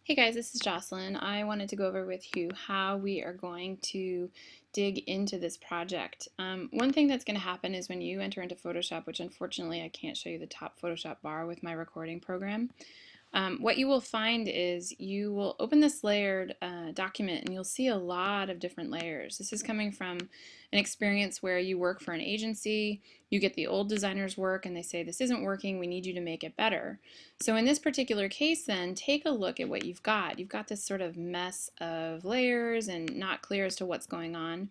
Hey guys, this is Jocelyn. I wanted to go over with you how we are going to dig into this project. One thing that's going to happen is when you enter into Photoshop, which unfortunately I can't show you the top Photoshop bar with my recording program, what you will find is you will open this layered document and you'll see a lot of different layers. This is coming from an experience where you work for an agency, you get the old designer's work and they say this isn't working, we need you to make it better. So in this particular case then, take a look at what you've got. You've got this sort of mess of layers and not clear as to what's going on.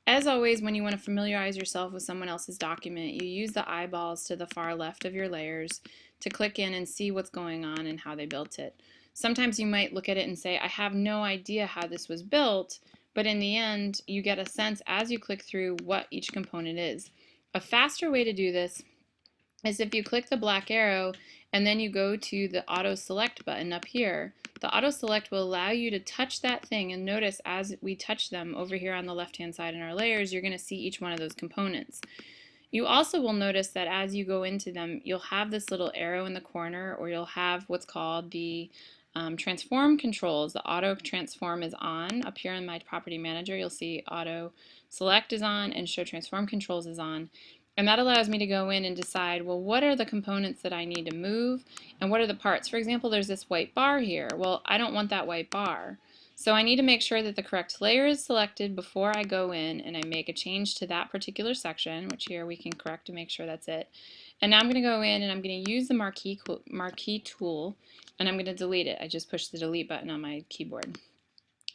As always, when you want to familiarize yourself with someone else's document, you use the eyeballs to the far left of your layers to click in and see what's going on and how they built it. Sometimes you might look at it and say, I have no idea how this was built, but in the end, you get a sense as you click through what each component is. A faster way to do this is if you click the black arrow and then you go to the auto select button up here. The auto select will allow you to touch that thing, and notice as we touch them over here on the left hand side in our layers, you're going to see each one of those components. You also will notice that as you go into them, you'll have this little arrow in the corner, or you'll have what's called the transform controls. The auto transform is on. Up here in my property manager, you'll see auto select is on and show transform controls is on. And that allows me to go in and decide, well, what are the components that I need to move and what are the parts? For example, there's this white bar here. Well, I don't want that white bar. So I need to make sure that the correct layer is selected before I go in and I make a change to that particular section, which here we can correct to make sure that's it. And now I'm going to go in and I'm going to use the marquee tool and I'm going to delete it. I just pushed the delete button on my keyboard.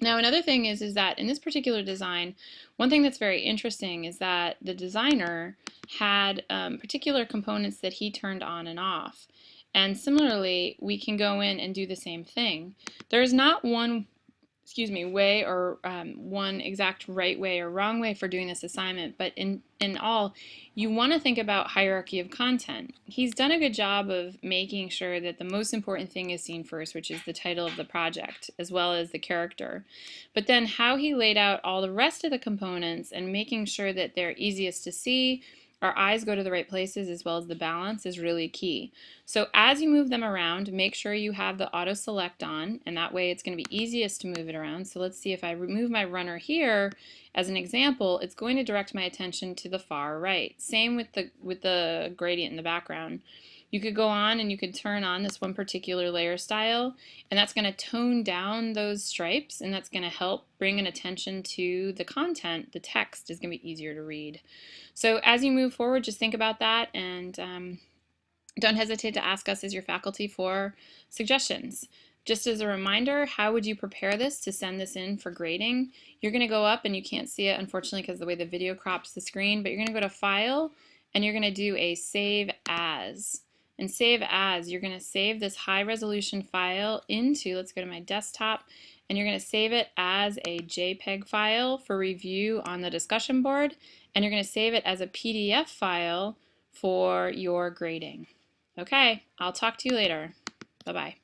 Now another thing is that in this particular design, one thing that's very interesting is that the designer had particular components that he turned on and off. And similarly, we can go in and do the same thing. There's not one way or one exact right way or wrong way for doing this assignment, but in all, you want to think about hierarchy of content. He's done a good job of making sure that the most important thing is seen first, which is the title of the project, as well as the character. But then how he laid out all the rest of the components and making sure that they're easiest to see, our eyes go to the right places, as well as the balance is really key. So as you move them around, make sure you have the auto select on, and that way it's going to be easiest to move it around. So let's see, if I remove my runner here as an example, it's going to direct my attention to the far right. Same with the gradient in the background. You could go on and you could turn on this one particular layer style, and that's going to tone down those stripes, and that's going to help bring an attention to the content. The text is going to be easier to read. So as you move forward, just think about that, and don't hesitate to ask us as your faculty for suggestions. Just as a reminder, how would you prepare this to send this in for grading? You're going to go up, and you can't see it unfortunately because the way the video crops the screen, but you're going to go to File, and you're going to do a Save As. And Save As, you're going to save this high resolution file into, let's go to my desktop, and you're going to save it as a JPEG file for review on the discussion board, and you're going to save it as a PDF file for your grading. Okay, I'll talk to you later. Bye-bye.